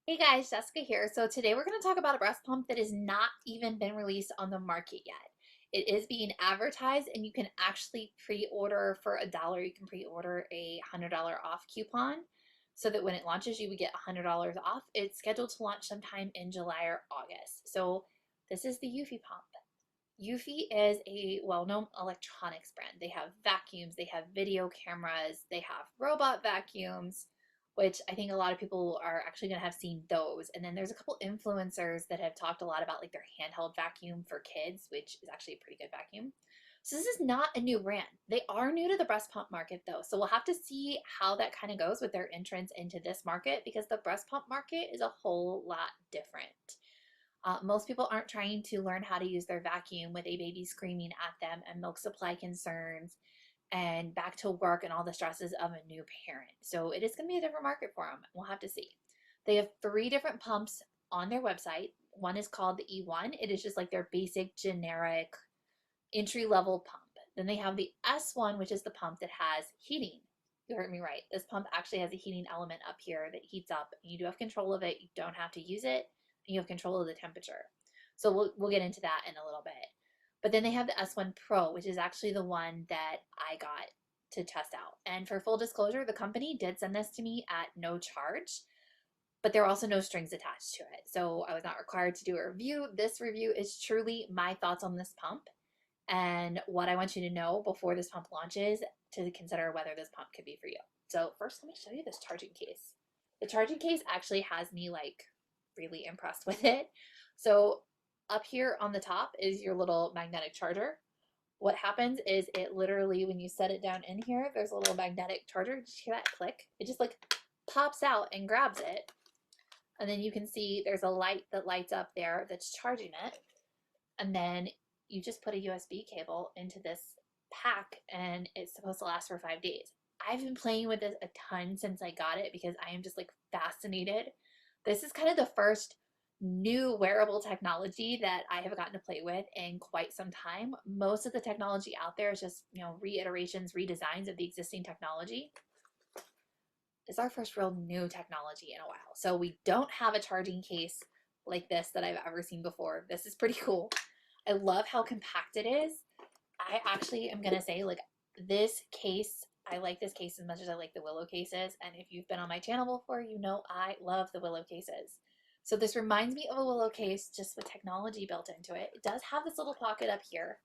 Hey guys, Jessica here. So today we're going to talk about a breast pump that has not even been released on the market yet. It is being advertised and you can actually pre-order for $1. You can pre-order a $100 off coupon so that when it launches you would get $100 off. It's scheduled to launch sometime in July or August. So this is the Eufy Pump. Eufy is a well-known electronics brand. They have vacuums, they have video cameras, they have robot vacuums, which I think a lot of people are actually going to have seen those. And then there's a couple influencers that have talked a lot about like their handheld vacuum for kids, which is actually a pretty good vacuum. So this is not a new brand. They are new to the breast pump market though. So we'll have to see how that kind of goes with their entrance into this market because the breast pump market is a whole lot different. Most people aren't trying to learn how to use their vacuum with a baby screaming at them and milk supply concerns and back to work and all the stresses of a new parent. So it is going to be a different market for them. We'll have to see. They have 3 different pumps on their website. One is called the E1. It is just like their basic generic entry level pump. Then they have the S1, which is the pump that has heating. You heard me right. This pump actually has a heating element up here that heats up. You do have control of it. You don't have to use it. And you have control of the temperature. So we'll get into that in a little bit. But then they have the S1 Pro, which is actually the one that I got to test out. And for full disclosure, the company did send this to me at no charge, but there are also no strings attached to it. So I was not required to do a review. This review is truly my thoughts on this pump and what I want you to know before this pump launches to consider whether this pump could be for you. So first, let me show you this charging case. The charging case actually has me like really impressed with it. So up here on the top is your little magnetic charger. What happens is it literally, when you set it down in here, there's a little magnetic charger. Did you hear that click? It just like pops out and grabs it. And then you can see there's a light that lights up there that's charging it. And then you just put a USB cable into this pack and it's supposed to last for 5 days. I've been playing with this a ton since I got it because I am just like fascinated. This is kind of the first new wearable technology that I have gotten to play with in quite some time. Most of the technology out there is just, reiterations, redesigns of the existing technology. It's our first real new technology in a while. So we don't have a charging case like this that I've ever seen before. This is pretty cool. I love how compact it is. I actually am going to say like this case, I like this case as much as I like the Willow cases. And if you've been on my channel before, you know I love the Willow cases. So this reminds me of a Willow case just with technology built into it. It does have this little pocket up here.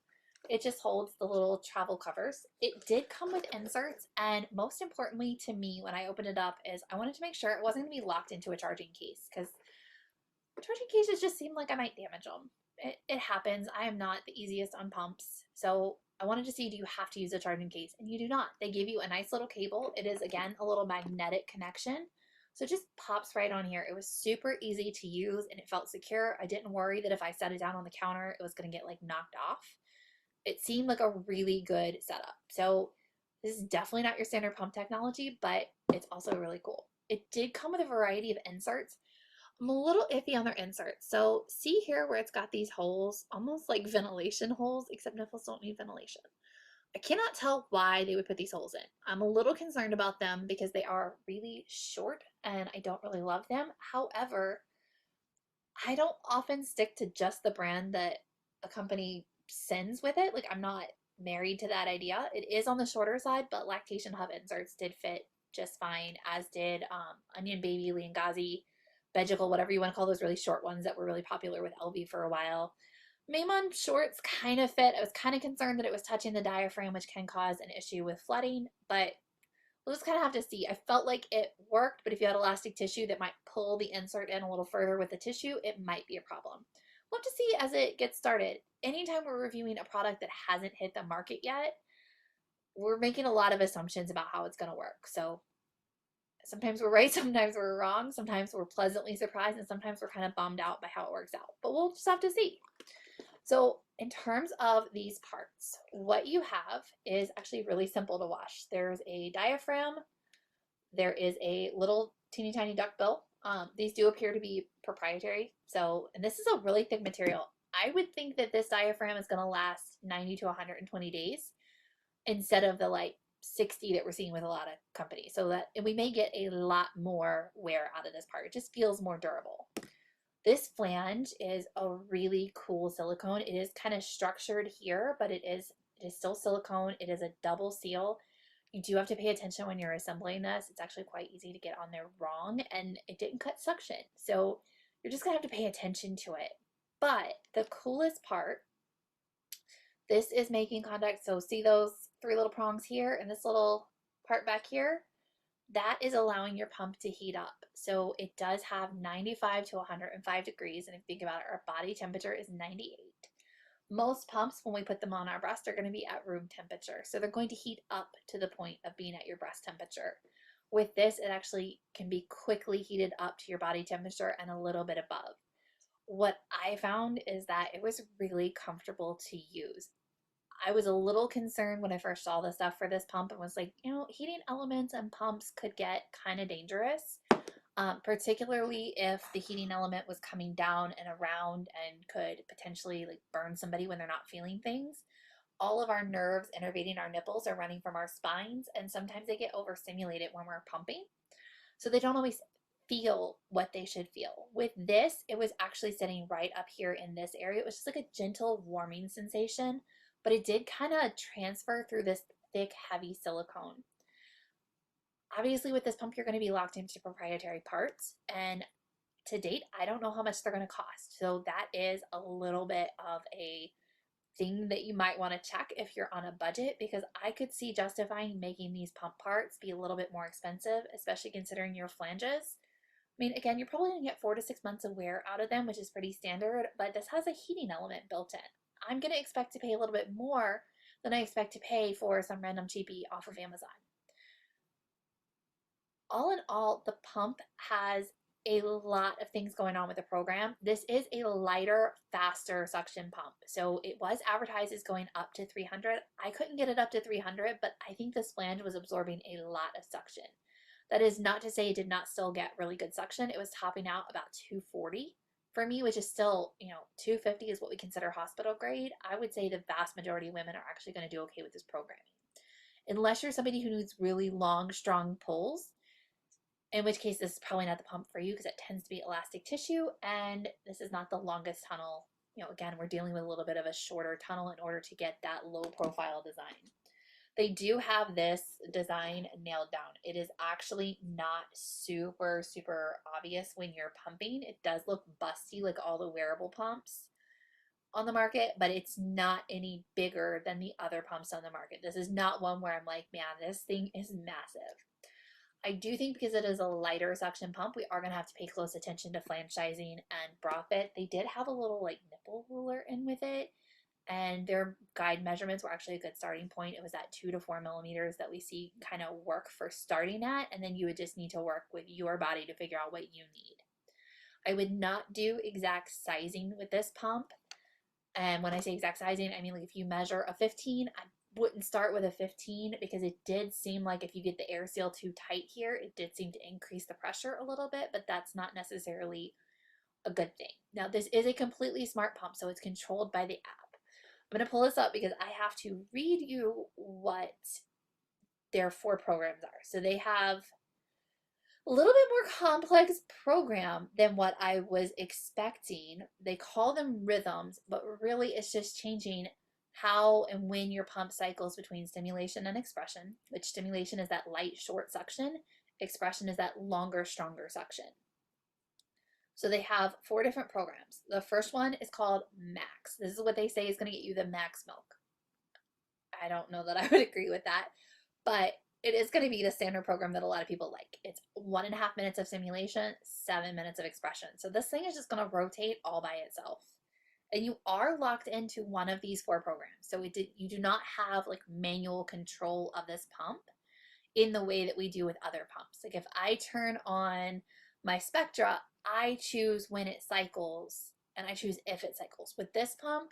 It just holds the little travel covers. It did come with inserts, and most importantly to me when I opened it up is I wanted to make sure it wasn't going to be locked into a charging case because charging cases just seem like I might damage them. It happens. I am not the easiest on pumps. So I wanted to see, do you have to use a charging case? And you do not. They give you a nice little cable. It is, again, a little magnetic connection. So it just pops right on here. It was super easy to use and it felt secure. I didn't worry that if I set it down on the counter, it was going to get like knocked off. It seemed like a really good setup. So this is definitely not your standard pump technology, but it's also really cool. It did come with a variety of inserts. I'm a little iffy on their inserts. So see here where it's got these holes, almost like ventilation holes, except nipples don't need ventilation. I cannot tell why they would put these holes in. I'm a little concerned about them because they are really short and I don't really love them. However, I don't often stick to just the brand that a company sends with it. Like I'm not married to that idea. It is on the shorter side, but lactation hub inserts did fit just fine, as did Onion Baby, Liangazi, Vegical, whatever you want to call those really short ones that were really popular with LV for a while. Maimon shorts kind of fit. I was kind of concerned that it was touching the diaphragm, which can cause an issue with flooding, but we'll just kind of have to see. I felt like it worked, but if you had elastic tissue that might pull the insert in a little further with the tissue, it might be a problem. We'll have to see as it gets started. Anytime we're reviewing a product that hasn't hit the market yet, we're making a lot of assumptions about how it's going to work. So sometimes we're right, sometimes we're wrong, sometimes we're pleasantly surprised, and sometimes we're kind of bummed out by how it works out. But we'll just have to see. So in terms of these parts, what you have is actually really simple to wash. There's a diaphragm, there is a little teeny tiny duck bill. These do appear to be proprietary. So, and this is a really thick material. I would think that this diaphragm is going to last 90 to 120 days instead of the like 60 that we're seeing with a lot of companies. So that, and we may get a lot more wear out of this part. It just feels more durable. This flange is a really cool silicone. It is kind of structured here, but it is still silicone. It is a double seal. You do have to pay attention when you're assembling this. It's actually quite easy to get on there wrong, and it didn't cut suction. So you're just gonna have to pay attention to it. But the coolest part, this is making contact. So see those three little prongs here and this little part back here? That is allowing your pump to heat up. So it does have 95 to 105 degrees. And if you think about it, our body temperature is 98. Most pumps, when we put them on our breast, are going to be at room temperature. So they're going to heat up to the point of being at your breast temperature. With this, it actually can be quickly heated up to your body temperature and a little bit above. What I found is that it was really comfortable to use. I was a little concerned when I first saw the stuff for this pump and was like, heating elements and pumps could get kind of dangerous, particularly if the heating element was coming down and around and could potentially like burn somebody when they're not feeling things. All of our nerves innervating our nipples are running from our spines, and sometimes they get overstimulated when we're pumping. So they don't always feel what they should feel. With this, it was actually sitting right up here in this area. It was just like a gentle warming sensation, but it did kind of transfer through this thick, heavy silicone. Obviously, with this pump, you're going to be locked into proprietary parts, and to date, I don't know how much they're going to cost. So that is a little bit of a thing that you might want to check if you're on a budget, because I could see justifying making these pump parts be a little bit more expensive, especially considering your flanges. I mean, again, you're probably going to get 4 to 6 months of wear out of them, which is pretty standard, but this has a heating element built in. I'm going to expect to pay a little bit more than I expect to pay for some random cheapie off of Amazon. All in all, the pump has a lot of things going on with the program. This is a lighter, faster suction pump. So it was advertised as going up to 300. I couldn't get it up to 300, but I think this flange was absorbing a lot of suction. That is not to say it did not still get really good suction. It was topping out about 240 for me, which is still, 250 is what we consider hospital grade. I would say the vast majority of women are actually going to do okay with this programming. Unless you're somebody who needs really long, strong pulls, in which case this is probably not the pump for you because it tends to be elastic tissue, and this is not the longest tunnel. Again, we're dealing with a little bit of a shorter tunnel in order to get that low profile design. They do have this design nailed down. It is actually not super, super obvious when you're pumping. It does look busty like all the wearable pumps on the market, but it's not any bigger than the other pumps on the market. This is not one where I'm like, man, this thing is massive. I do think because it is a lighter suction pump, we are going to have to pay close attention to flange sizing and bra fit. They did have a little like nipple ruler in with it, and their guide measurements were actually a good starting point. It was at 2 to 4 millimeters that we see kind of work for starting at, and then you would just need to work with your body to figure out what you need. I would not do exact sizing with this pump. And when I say exact sizing, I mean like if you measure a 15, I wouldn't start with a 15 because it did seem like if you get the air seal too tight here, it did seem to increase the pressure a little bit, but that's not necessarily a good thing. Now, this is a completely smart pump, so it's controlled by the app. I'm going to pull this up because I have to read you what their 4 programs are. So they have a little bit more complex program than what I was expecting. They call them rhythms, but really it's just changing how and when your pump cycles between stimulation and expression, which stimulation is that light, short suction. Expression is that longer, stronger suction. So they have 4 different programs. The first one is called Max. This is what they say is going to get you the max milk. I don't know that I would agree with that, but it is going to be the standard program that a lot of people like. It's 1.5 minutes of stimulation, 7 minutes of expression. So this thing is just going to rotate all by itself. And you are locked into one of these 4 programs. So you do not have like manual control of this pump in the way that we do with other pumps. Like if I turn on my Spectra, I choose when it cycles and I choose if it cycles. With this pump,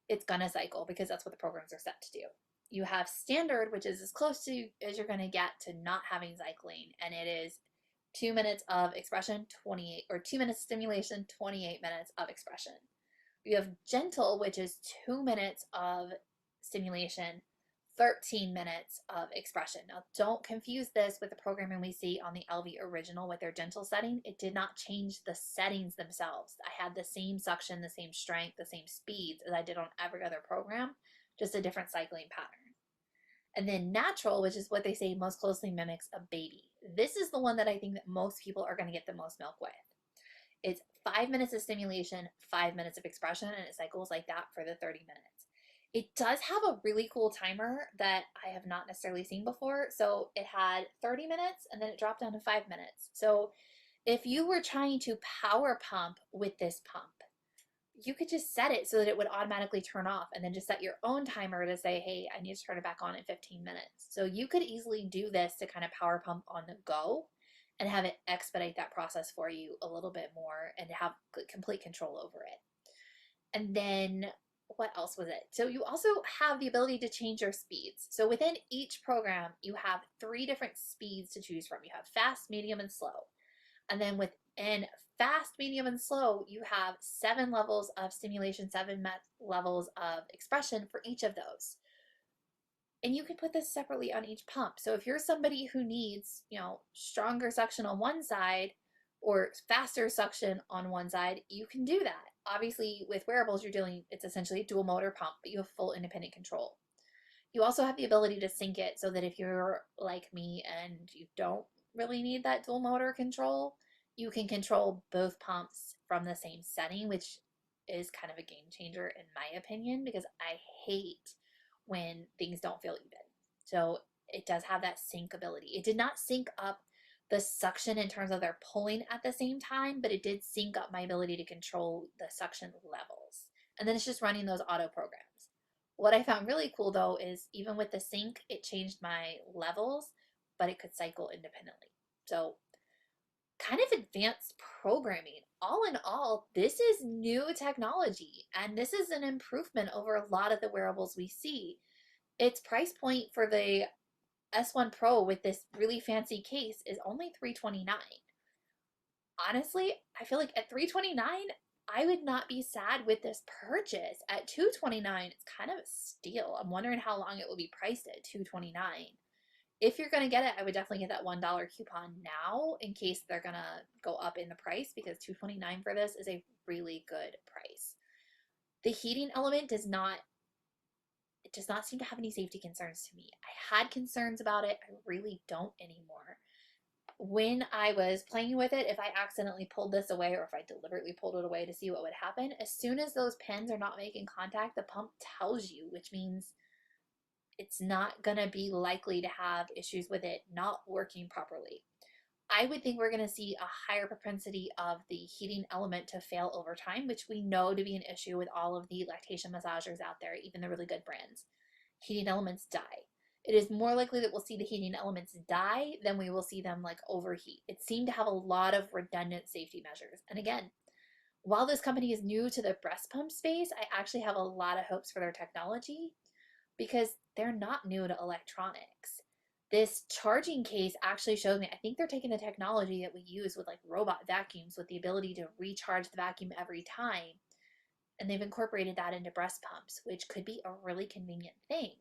it's gonna cycle because that's what the programs are set to do. You have standard, which is as close to as you're gonna get to not having cycling, and it is 2 minutes of expression, 28, or 2 minutes stimulation, 28 minutes of expression. You have gentle, which is 2 minutes of stimulation, 13 minutes of expression. Now, don't confuse this with the programming we see on the LV original with their gentle setting. It did not change the settings themselves. I had the same suction, the same strength, the same speeds as I did on every other program, just a different cycling pattern. And then natural, which is what they say most closely mimics a baby. This is the one that I think that most people are going to get the most milk with. It's 5 minutes of stimulation, 5 minutes of expression, and it cycles like that for the 30 minutes. It does have a really cool timer that I have not necessarily seen before. So it had 30 minutes and then it dropped down to 5 minutes. So if you were trying to power pump with this pump, you could just set it so that it would automatically turn off and then just set your own timer to say, hey, I need to turn it back on in 15 minutes. So you could easily do this to kind of power pump on the go and have it expedite that process for you a little bit more and have complete control over it. And then what else was it? So you also have the ability to change your speeds. So within each program, you have 3 different speeds to choose from. You have fast, medium, and slow. And then within fast, medium, and slow, you have 7 levels of stimulation, 7 levels of expression for each of those. And you can put this separately on each pump. So if you're somebody who needs, stronger suction on one side or faster suction on one side, you can do that. Obviously, with wearables, it's essentially a dual motor pump, but you have full independent control. You also have the ability to sync it so that if you're like me and you don't really need that dual motor control, you can control both pumps from the same setting, which is kind of a game changer in my opinion, because I hate when things don't feel even. So it does have that sync ability. It did not sync up the suction in terms of their pulling at the same time, but it did sync up my ability to control the suction levels. And then it's just running those auto programs. What I found really cool though is even with the sync, it changed my levels, but it could cycle independently. So kind of advanced programming. All in all, this is new technology and this is an improvement over a lot of the wearables we see. Its price point for the S1 Pro with this really fancy case is only $329. Honestly, I feel like at $329, I would not be sad with this purchase. At $229, it's kind of a steal. I'm wondering how long it will be priced at $229. If you're going to get it, I would definitely get that $1 coupon now in case they're going to go up in the price, because $229 for this is a really good price. The heating element does not seem to have any safety concerns to me. I had concerns about it. I really don't anymore. When I was playing with it, if I accidentally pulled this away or if I deliberately pulled it away to see what would happen, as soon as those pins are not making contact, the pump tells you, which means it's not going to be likely to have issues with it not working properly. I would think we're going to see a higher propensity of the heating element to fail over time, which we know to be an issue with all of the lactation massagers out there, even the really good brands. Heating elements die. It is more likely that we'll see the heating elements die than we will see them like overheat. It seemed to have a lot of redundant safety measures. And again, while this company is new to the breast pump space, I actually have a lot of hopes for their technology because they're not new to electronics. This charging case actually showed me, I think they're taking the technology that we use with like robot vacuums with the ability to recharge the vacuum every time, and they've incorporated that into breast pumps, which could be a really convenient thing.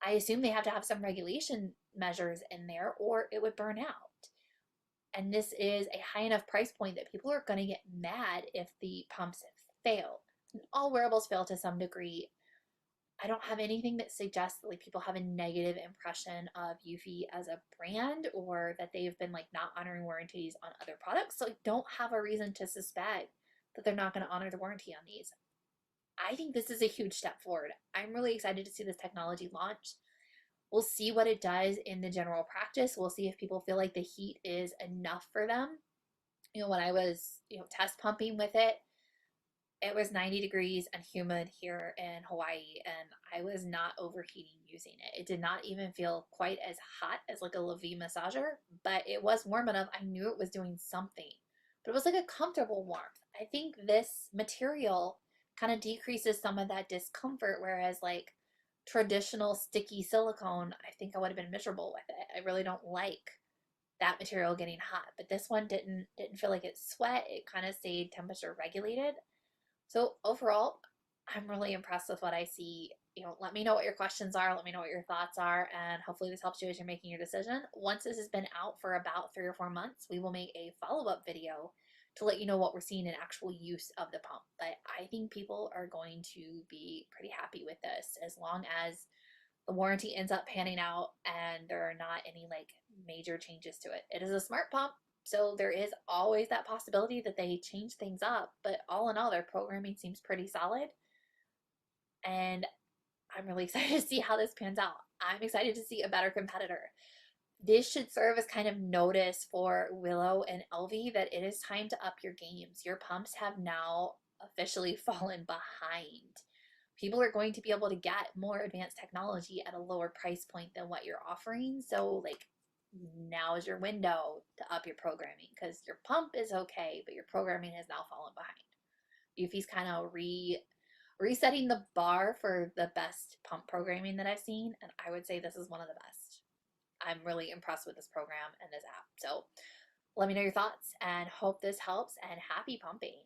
I assume they have to have some regulation measures in there or it would burn out. And this is a high enough price point that people are going to get mad if the pumps fail. And all wearables fail to some degree. I don't have anything that suggests that like people have a negative impression of Eufy as a brand or that they've been like not honoring warranties on other products. So I don't have a reason to suspect that they're not going to honor the warranty on these. I think this is a huge step forward. I'm really excited to see this technology launch. We'll see what it does in the general practice. We'll see if people feel like the heat is enough for them. When I was, test pumping with it, it was 90 degrees and humid here in Hawaii, and I was not overheating using it. It did not even feel quite as hot as like a Levy massager, but it was warm enough. I knew it was doing something, but it was like a comfortable warmth. I think this material kind of decreases some of that discomfort, whereas like traditional sticky silicone, I think I would have been miserable with it. I really don't like that material getting hot, but this one didn't feel like it sweat. It kind of stayed temperature regulated. So overall, I'm really impressed with what I see. let me know what your questions are. Let me know what your thoughts are. And hopefully this helps you as you're making your decision. Once this has been out for about 3 or 4 months, we will make a follow-up video to let you know what we're seeing in actual use of the pump. But I think people are going to be pretty happy with this as long as the warranty ends up panning out and there are not any like major changes to it. It is a smart pump, so there is always that possibility that they change things up, but all in all, their programming seems pretty solid. And I'm really excited to see how this pans out. I'm excited to see a better competitor. This should serve as kind of notice for Willow and Elvie that it is time to up your games. Your pumps have now officially fallen behind. People are going to be able to get more advanced technology at a lower price point than what you're offering. So, like, now is your window to up your programming because your pump is okay, but your programming has now fallen behind. Eufy's kind of resetting the bar for the best pump programming that I've seen, and I would say this is one of the best. I'm really impressed with this program and this app. So let me know your thoughts and hope this helps, and happy pumping.